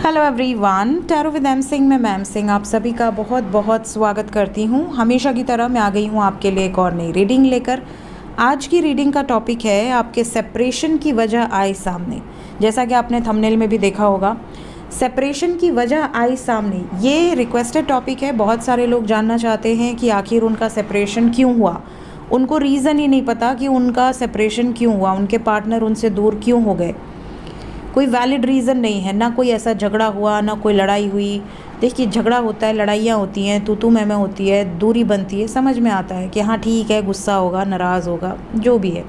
Hello everyone, tarot with M Singh में ma'am Singh आप सभी का बहुत बहुत स्वागत करती हूँ। हमेशा की तरह मैं आ गई हूँ आपके लिए एक और नई रीडिंग लेकर। आज की रीडिंग का टॉपिक है आपके सेपरेशन की वजह आई सामने। जैसा कि आपने थंबनेल में भी देखा होगा, सेपरेशन की वजह आई सामने ये रिक्वेस्टेड टॉपिक है। बहुत सारे लोग जानना चाहते हैं कि आखिर उनका सेपरेशन क्यों हुआ। उनको रीज़न ही नहीं पता कि उनका सेपरेशन क्यों हुआ, उनके पार्टनर उनसे दूर क्यों हो गए। कोई वैलिड रीज़न नहीं है, ना कोई ऐसा झगड़ा हुआ, ना कोई लड़ाई हुई। देखिए, झगड़ा होता है, लड़ाइयाँ होती हैं, तू मैं होती है, दूरी बनती है, समझ में आता है कि हाँ ठीक है, गुस्सा होगा, नाराज़ होगा, जो भी है।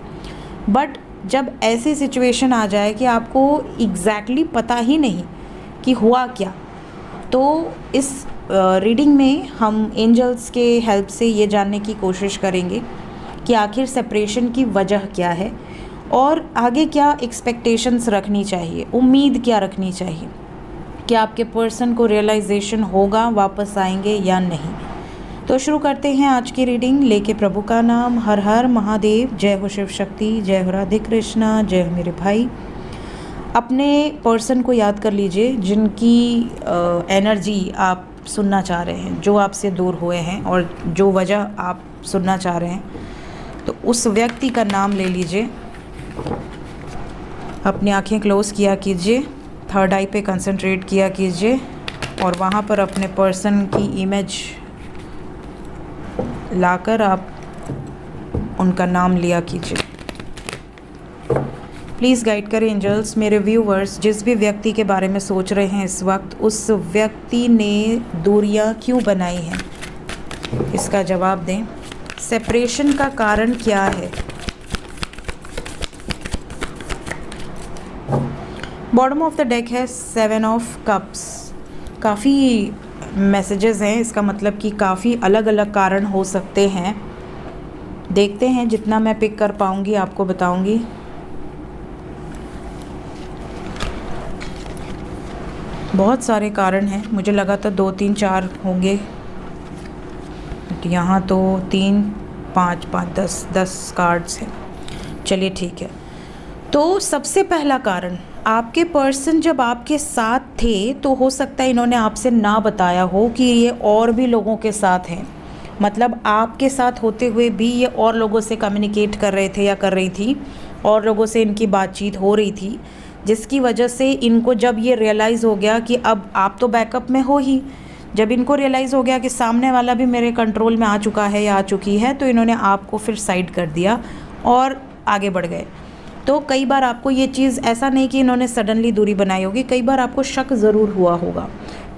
बट जब ऐसी सिचुएशन आ जाए कि आपको एग्जैक्टली पता ही नहीं कि हुआ क्या, तो इस रीडिंग में हम एंजल्स के हेल्प से ये जानने की कोशिश करेंगे कि आखिर सेपरेशन की वजह क्या है और आगे क्या एक्सपेक्टेशंस रखनी चाहिए, उम्मीद क्या रखनी चाहिए कि आपके पर्सन को रियलाइजेशन होगा, वापस आएंगे या नहीं। तो शुरू करते हैं आज की रीडिंग लेके प्रभु का नाम। हर हर महादेव, जय हो शिव शक्ति, जय हो राधे कृष्णा, जय हो मेरे भाई। अपने पर्सन को याद कर लीजिए जिनकी एनर्जी आप सुनना चाह रहे हैं, जो आपसे दूर हुए हैं और जो वजह आप सुनना चाह रहे हैं। तो उस व्यक्ति का नाम ले लीजिए, अपनी आंखें क्लोज़ किया कीजिए, थर्ड आई पे कंसंट्रेट किया कीजिए और वहाँ पर अपने पर्सन की इमेज लाकर आप उनका नाम लिया कीजिए। प्लीज़ गाइड करें एंजल्स। मेरे व्यूवर्स जिस भी व्यक्ति के बारे में सोच रहे हैं इस वक्त, उस व्यक्ति ने दूरियां क्यों बनाई हैं, इसका जवाब दें। सेपरेशन का कारण क्या है। बॉटम ऑफ द डेक है 7 ऑफ कप्स। काफ़ी मैसेजेस हैं, इसका मतलब कि काफ़ी अलग अलग कारण हो सकते हैं। देखते हैं, जितना मैं पिक कर पाऊंगी आपको बताऊंगी। बहुत सारे कारण हैं, मुझे लगा था 2 3 4 होंगे, यहाँ तो 3 5 5 10 कार्ड्स हैं। चलिए ठीक है। तो सबसे पहला कारण, आपके पर्सन जब आपके साथ थे तो हो सकता है इन्होंने आपसे ना बताया हो कि ये और भी लोगों के साथ हैं। मतलब आपके साथ होते हुए भी ये और लोगों से कम्युनिकेट कर रहे थे या कर रही थी, और लोगों से इनकी बातचीत हो रही थी, जिसकी वजह से इनको जब ये रियलाइज़ हो गया कि अब आप तो बैकअप में हो ही, जब इनको रियलाइज़ हो गया कि सामने वाला भी मेरे कंट्रोल में आ चुका है या आ चुकी है, तो इन्होंने आपको फिर साइड कर दिया और आगे बढ़ गए। तो कई बार आपको ये चीज़, ऐसा नहीं कि इन्होंने सडनली दूरी बनाई होगी, कई बार आपको शक ज़रूर हुआ होगा,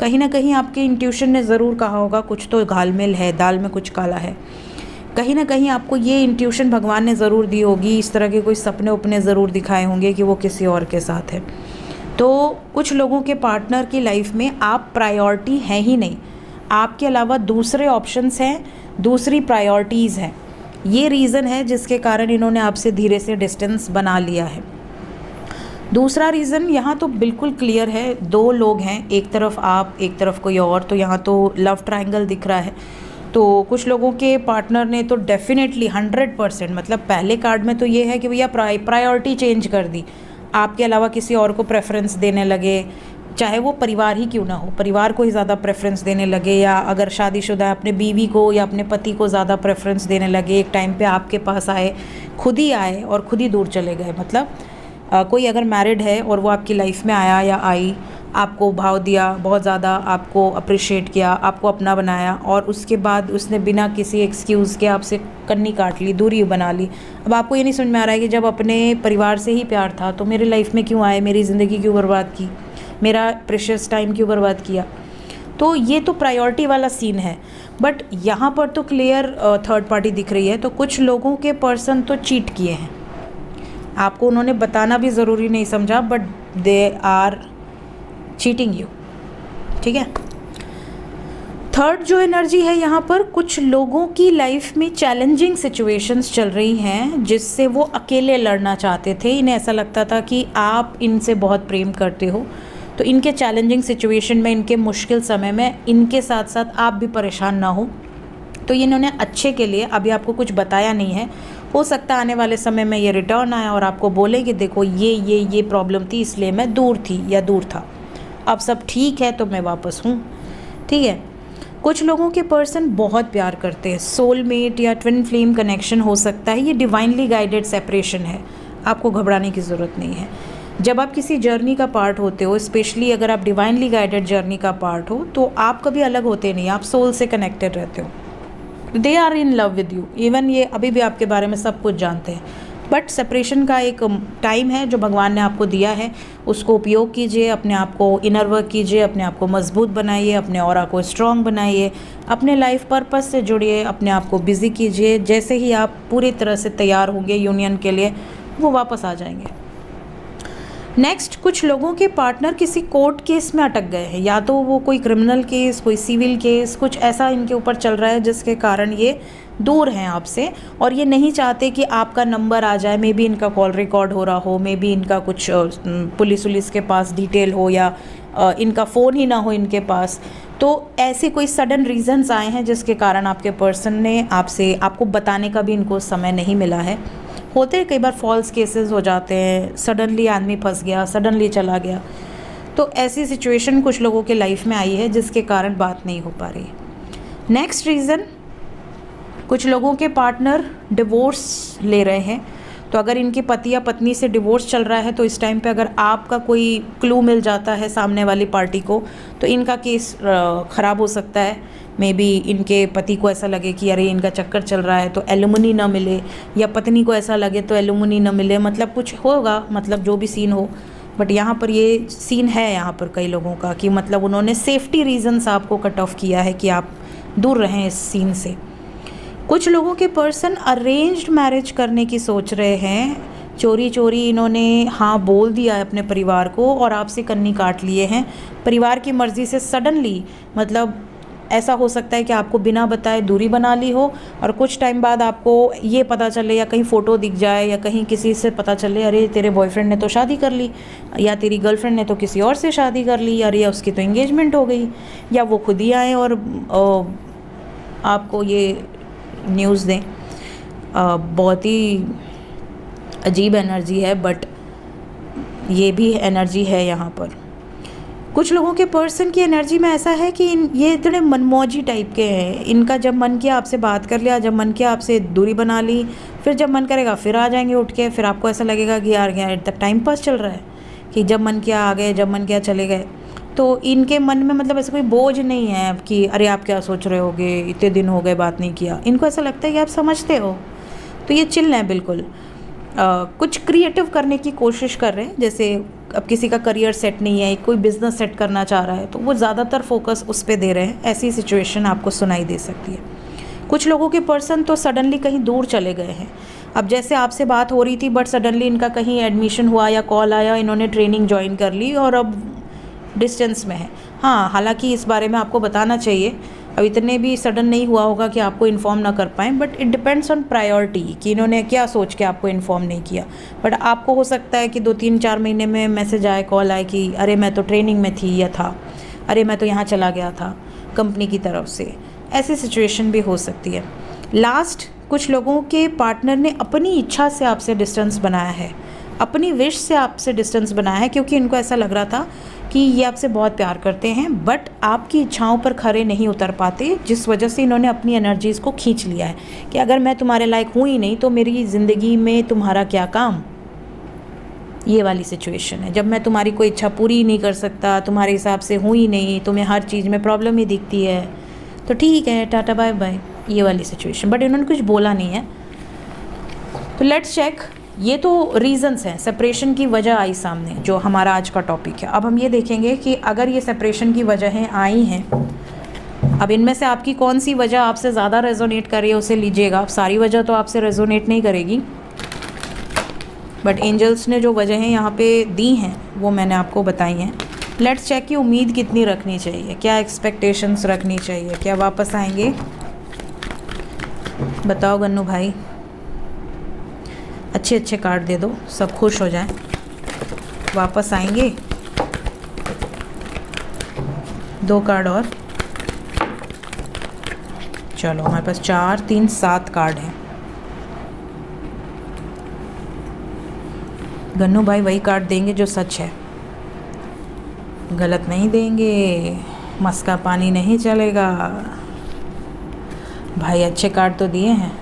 कहीं ना कहीं आपके इंट्यूशन ने ज़रूर कहा होगा कुछ तो घालमेल है, दाल में कुछ काला है। कहीं ना कहीं आपको ये इंट्यूशन भगवान ने ज़रूर दी होगी, इस तरह के कोई सपने उपने ज़रूर दिखाए होंगे कि वो किसी और के साथ है। तो कुछ लोगों के पार्टनर की लाइफ में आप प्रायोरिटी हैं ही नहीं, आपके अलावा दूसरे ऑप्शंस हैं, दूसरी प्रायोरिटीज़ हैं। ये रीज़न है जिसके कारण इन्होंने आपसे धीरे से डिस्टेंस बना लिया है। दूसरा रीज़न यहाँ तो बिल्कुल क्लियर है, 2 लोग हैं, एक तरफ आप, एक तरफ कोई और। तो यहाँ तो लव ट्रायंगल दिख रहा है। तो कुछ लोगों के पार्टनर ने तो डेफिनेटली 100%, मतलब पहले कार्ड में तो ये है कि भैया प्रायोरिटी चेंज कर दी, आपके अलावा किसी और को प्रेफरेंस देने लगे, चाहे वो परिवार ही क्यों ना हो, परिवार को ही ज़्यादा प्रेफरेंस देने लगे, या अगर शादीशुदा है अपने बीवी को या अपने पति को ज़्यादा प्रेफरेंस देने लगे। एक टाइम पे आपके पास आए, खुद ही आए और खुद ही दूर चले गए। मतलब कोई अगर मैरिड है और वो आपकी लाइफ में आया या आई, आपको भाव दिया, बहुत ज़्यादा आपको अप्रिशिएट किया, आपको अपना बनाया, और उसके बाद उसने बिना किसी एक्सक्यूज़ के आपसे कन्नी काट ली, दूरी बना ली। अब आपको ये नहीं समझ में आ रहा है कि जब अपने परिवार से ही प्यार था तो मेरी लाइफ में क्यों आए, मेरी ज़िंदगी क्यों बर्बाद की, मेरा प्रेशियस टाइम क्यों बर्बाद किया। तो ये तो प्रायोरिटी वाला सीन है। बट यहाँ पर तो क्लियर थर्ड पार्टी दिख रही है। तो कुछ लोगों के पर्सन तो चीट किए हैं, आपको उन्होंने बताना भी ज़रूरी नहीं समझा, but they are cheating you. ठीक है। थर्ड जो एनर्जी है यहाँ पर, कुछ लोगों की लाइफ में चैलेंजिंग सिचुएशंस चल रही हैं जिससे वो अकेले लड़ना चाहते थे। इन्हें ऐसा लगता था कि आप इनसे बहुत प्रेम करते हो, तो इनके चैलेंजिंग सिचुएशन में, इनके मुश्किल समय में इनके साथ साथ आप भी परेशान ना हो, तो इन्होंने अच्छे के लिए अभी आपको कुछ बताया नहीं है। हो सकता है आने वाले समय में ये रिटर्न आए और आपको बोले कि देखो ये प्रॉब्लम थी, इसलिए मैं दूर थी या दूर था। अब सब ठीक है तो मैं वापस हूँ, ठीक है। कुछ लोगों के पर्सन बहुत प्यार करते हैं, सोलमेट या ट्विन फ्लेम कनेक्शन हो सकता है, ये डिवाइनली गाइडेड सेपरेशन है, आपको घबराने की ज़रूरत नहीं है। जब आप किसी जर्नी का पार्ट होते हो, स्पेशली अगर आप डिवाइनली गाइडेड जर्नी का पार्ट हो, तो आप कभी अलग होते नहीं, आप सोल से कनेक्टेड रहते हो। They are in love with you, even ये अभी भी आपके बारे में सब कुछ जानते हैं, बट सेपरेशन का एक टाइम है जो भगवान ने आपको दिया है, उसको उपयोग कीजिए, अपने आप को इनर वर्क कीजिए, अपने आप को मजबूत बनाइए, अपने ऑरा को स्ट्रॉन्ग बनाइए, अपने लाइफ पर्पस से जुड़िए, अपने आप को बिज़ी कीजिए। जैसे ही आप पूरी तरह से तैयार होंगे यूनियन के लिए, वो वापस आ जाएंगे। नेक्स्ट, कुछ लोगों के पार्टनर किसी कोर्ट केस में अटक गए हैं, या तो वो कोई क्रिमिनल केस, कोई सिविल केस, कुछ ऐसा इनके ऊपर चल रहा है जिसके कारण ये दूर हैं आपसे, और ये नहीं चाहते कि आपका नंबर आ जाए। मे बी इनका कॉल रिकॉर्ड हो रहा हो, मे बी इनका कुछ पुलिस के पास डिटेल हो, या इनका फ़ोन ही ना हो इनके पास। तो ऐसे कोई सडन रीज़न्स आए हैं जिसके कारण आपके पर्सन ने आपको बताने का भी इनको समय नहीं मिला है। होते हैं कई बार फॉल्स केसेस हो जाते हैं, सडनली आदमी फंस गया, सडनली चला गया, तो ऐसी सिचुएशन कुछ लोगों के लाइफ में आई है जिसके कारण बात नहीं हो पा रही। नेक्स्ट रीज़न, कुछ लोगों के पार्टनर डिवोर्स ले रहे हैं, तो अगर इनके पति या पत्नी से डिवोर्स चल रहा है, तो इस टाइम पे अगर आपका कोई क्लू मिल जाता है सामने वाली पार्टी को, तो इनका केस ख़राब हो सकता है। मे बी इनके पति को ऐसा लगे कि अरे इनका चक्कर चल रहा है तो एलुमनी ना मिले, या पत्नी को ऐसा लगे तो एलुमनी ना मिले, मतलब कुछ होगा, मतलब जो भी सीन हो। बट यहाँ पर ये सीन है यहाँ पर कई लोगों का कि मतलब उन्होंने सेफ्टी रीजंस आपको कट ऑफ किया है कि आप दूर रहें इस सीन से। कुछ लोगों के पर्सन अरेंज्ड मैरिज करने की सोच रहे हैं, चोरी चोरी इन्होंने हाँ बोल दिया है अपने परिवार को और आपसे कन्नी काट लिए हैं परिवार की मर्ज़ी से। सडनली मतलब ऐसा हो सकता है कि आपको बिना बताए दूरी बना ली हो, और कुछ टाइम बाद आपको ये पता चले, या कहीं फ़ोटो दिख जाए, या कहीं किसी से पता चले अरे तेरे बॉयफ्रेंड ने तो शादी कर ली, या तेरी गर्लफ्रेंड ने तो किसी और से शादी कर ली, अरे या उसकी तो एंगेजमेंट हो गई, या वो खुद ही आए और आपको ये न्यूज़ दें। बहुत ही अजीब एनर्जी है, बट ये भी एनर्जी है यहाँ पर। कुछ लोगों के पर्सन की एनर्जी में ऐसा है कि ये इतने मनमौजी टाइप के हैं, इनका जब मन किया आपसे बात कर लिया, जब मन किया आपसे दूरी बना ली, फिर जब मन करेगा फिर आ जाएंगे उठ के, फिर आपको ऐसा लगेगा कि यार तक टाइम पास चल रहा है कि जब मन किया आ गए, जब मन किया चले गए। तो इनके मन में मतलब ऐसा कोई बोझ नहीं है कि अरे आप क्या सोच रहे होगे, इतने दिन हो गए बात नहीं किया। इनको ऐसा लगता है कि आप समझते हो, तो ये चिल हैं बिल्कुल। कुछ क्रिएटिव करने की कोशिश कर रहे हैं, जैसे अब किसी का करियर सेट नहीं है, कोई बिज़नेस सेट करना चाह रहा है, तो वो ज़्यादातर फोकस उस पर दे रहे हैं। ऐसी सिचुएशन आपको सुनाई दे सकती है। कुछ लोगों के पर्सन तो सडनली कहीं दूर चले गए हैं। अब जैसे आपसे बात हो रही थी, बट सडनली इनका कहीं एडमिशन हुआ या कॉल आया, इन्होंने ट्रेनिंग ज्वाइन कर ली और अब डिस्टेंस में है। हाँ, हालांकि इस बारे में आपको बताना चाहिए, अब इतने भी सडन नहीं हुआ होगा कि आपको इन्फॉर्म ना कर पाएँ, but it depends on priority कि इन्होंने क्या सोच के आपको इन्फॉर्म नहीं किया। बट आपको हो सकता है कि 2-3-4 महीने में मैसेज आए, कॉल आए कि अरे मैं तो ट्रेनिंग में थी या था, अरे मैं तो यहाँ चला गया था कंपनी की तरफ से। ऐसी सिचुएशन भी हो सकती है। लास्ट, कुछ लोगों के पार्टनर ने अपनी इच्छा से आपसे डिस्टेंस बनाया है, अपनी विश से आपसे डिस्टेंस बनाया है, क्योंकि इनको ऐसा लग रहा था कि ये आपसे बहुत प्यार करते हैं, बट आपकी इच्छाओं पर खरे नहीं उतर पाते, जिस वजह से इन्होंने अपनी एनर्जीज़ को खींच लिया है कि अगर मैं तुम्हारे लायक हूँ ही नहीं तो मेरी ज़िंदगी में तुम्हारा क्या काम। ये वाली सिचुएशन है, जब मैं तुम्हारी कोई इच्छा पूरी ही नहीं कर सकता, तुम्हारे हिसाब से हूँ ही नहीं, तुम्हें हर चीज़ में प्रॉब्लम ही दिखती है, तो ठीक है टाटा बाय बाय, ये वाली सिचुएशन। बट इन्होंने कुछ बोला नहीं है। तो लेट्स चेक, ये तो रीज़न्स हैं, सेपरेशन की वजह आई सामने, जो हमारा आज का टॉपिक है। अब हम ये देखेंगे कि अगर ये सेपरेशन की वजहें आई हैं, अब इनमें से आपकी कौन सी वजह आपसे ज़्यादा रेजोनेट कर रही है उसे लीजिएगा। अब सारी वजह तो आपसे रेजोनेट नहीं करेगी, बट एंजल्स ने जो वजहें यहाँ पे दी हैं वो मैंने आपको बताई हैं। लेट्स चेक कि उम्मीद कितनी रखनी चाहिए, क्या एक्सपेक्टेशंस रखनी चाहिए, क्या वापस आएंगे, बताओ गन्नू भाई। अच्छे अच्छे कार्ड दे दो, सब खुश हो जाएं। वापस आएंगे, 2 कार्ड और। चलो हमारे पास 4, 3, 7 कार्ड हैं। गन्नू भाई वही कार्ड देंगे जो सच है। गलत नहीं देंगे, मस्का पानी नहीं चलेगा भाई। अच्छे कार्ड तो दिए हैं।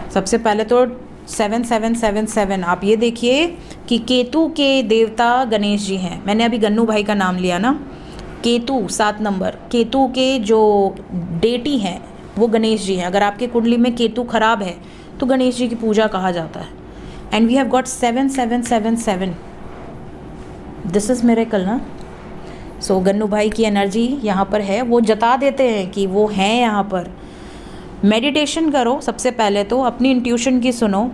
सबसे पहले तो 7777, आप ये देखिए कि केतु के देवता गणेश जी हैं। मैंने अभी गन्नू भाई का नाम लिया ना, केतु 7 नंबर, केतु के जो डेटी हैं वो गणेश जी हैं। अगर आपके कुंडली में केतु खराब है तो गणेश जी की पूजा कहा जाता है। And we have got 7777, this is miracle ना। सो गन्नू भाई की एनर्जी यहाँ पर है, वो जता देते हैं कि वो हैं यहाँ पर। मेडिटेशन करो सबसे पहले तो, अपनी इंट्यूशन की सुनो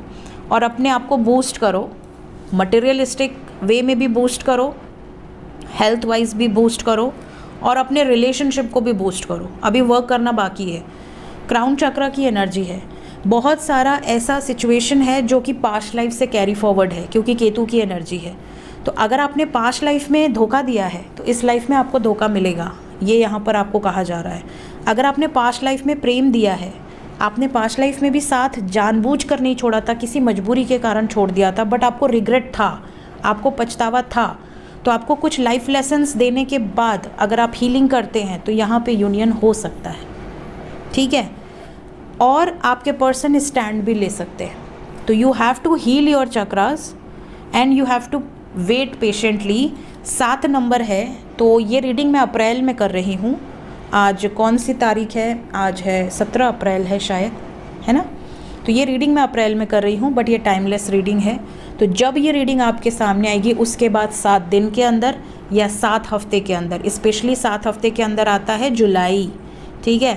और अपने आप को बूस्ट करो। मटेरियलिस्टिक वे में भी बूस्ट करो, हेल्थ वाइज भी बूस्ट करो और अपने रिलेशनशिप को भी बूस्ट करो। अभी वर्क करना बाकी है। क्राउन चक्र की एनर्जी है। बहुत सारा ऐसा सिचुएशन है जो कि पास्ट लाइफ से कैरी फॉरवर्ड है, क्योंकि केतु की एनर्जी है। तो अगर आपने पास्ट लाइफ में धोखा दिया है तो इस लाइफ में आपको धोखा मिलेगा, ये यहाँ पर आपको कहा जा रहा है। अगर आपने पास्ट लाइफ में प्रेम दिया है, आपने पास्ट लाइफ में भी साथ जानबूझकर नहीं छोड़ा था, किसी मजबूरी के कारण छोड़ दिया था, बट आपको रिग्रेट था, आपको पछतावा था, तो आपको कुछ लाइफ लेसन्स देने के बाद अगर आप हीलिंग करते हैं तो यहाँ पे यूनियन हो सकता है, ठीक है। और आपके पर्सन स्टैंड भी ले सकते हैं। तो you have to heal your chakras and you have to wait patiently. 7 number है। तो ये रीडिंग मैं अप्रैल में कर रही हूँ। आज कौन सी तारीख है? आज है 17 अप्रैल है शायद, है ना। तो ये रीडिंग मैं अप्रैल में कर रही हूँ, बट ये टाइमलेस रीडिंग है। तो जब ये रीडिंग आपके सामने आएगी उसके बाद 7 दिन के अंदर या 7 हफ्ते के अंदर, स्पेशली 7 हफ्ते के अंदर आता है जुलाई, ठीक है।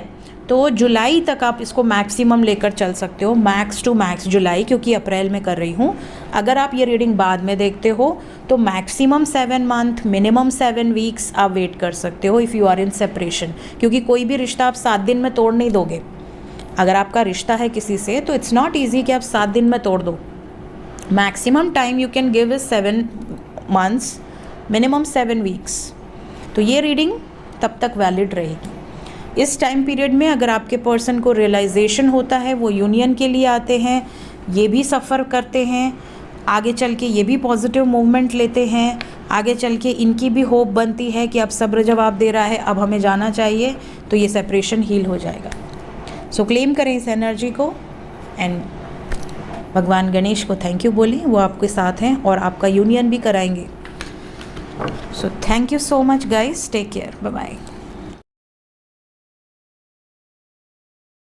तो जुलाई तक आप इसको मैक्सिमम लेकर चल सकते हो, मैक्स टू मैक्स जुलाई, क्योंकि अप्रैल में कर रही हूँ। अगर आप ये रीडिंग बाद में देखते हो तो मैक्सिमम 7 मंथ, मिनिमम 7 वीक्स आप वेट कर सकते हो if you are in separation, क्योंकि कोई भी रिश्ता आप 7 दिन में तोड़ नहीं दोगे। अगर आपका रिश्ता है किसी से तो इट्स नॉट ईजी कि आप 7 दिन में तोड़ दो। Maximum time you can give is 7 months, minimum 7 weeks. तो ये रीडिंग तब तक वैलिड रहेगी। इस टाइम पीरियड में अगर आपके पर्सन को रियलाइजेशन होता है, वो यूनियन के लिए आते हैं, ये भी सफ़र करते हैं, आगे चल के ये भी पॉजिटिव मूवमेंट लेते हैं, आगे चल के इनकी भी होप बनती है कि अब सब्र जवाब दे रहा है, अब हमें जाना चाहिए, तो ये सेपरेशन हील हो जाएगा। सो क्लेम करें इस एनर्जी को एंड भगवान गणेश को थैंक यू बोलें, वो आपके साथ हैं और आपका यूनियन भी कराएंगे। So thank you so much guys, take care, bye bye.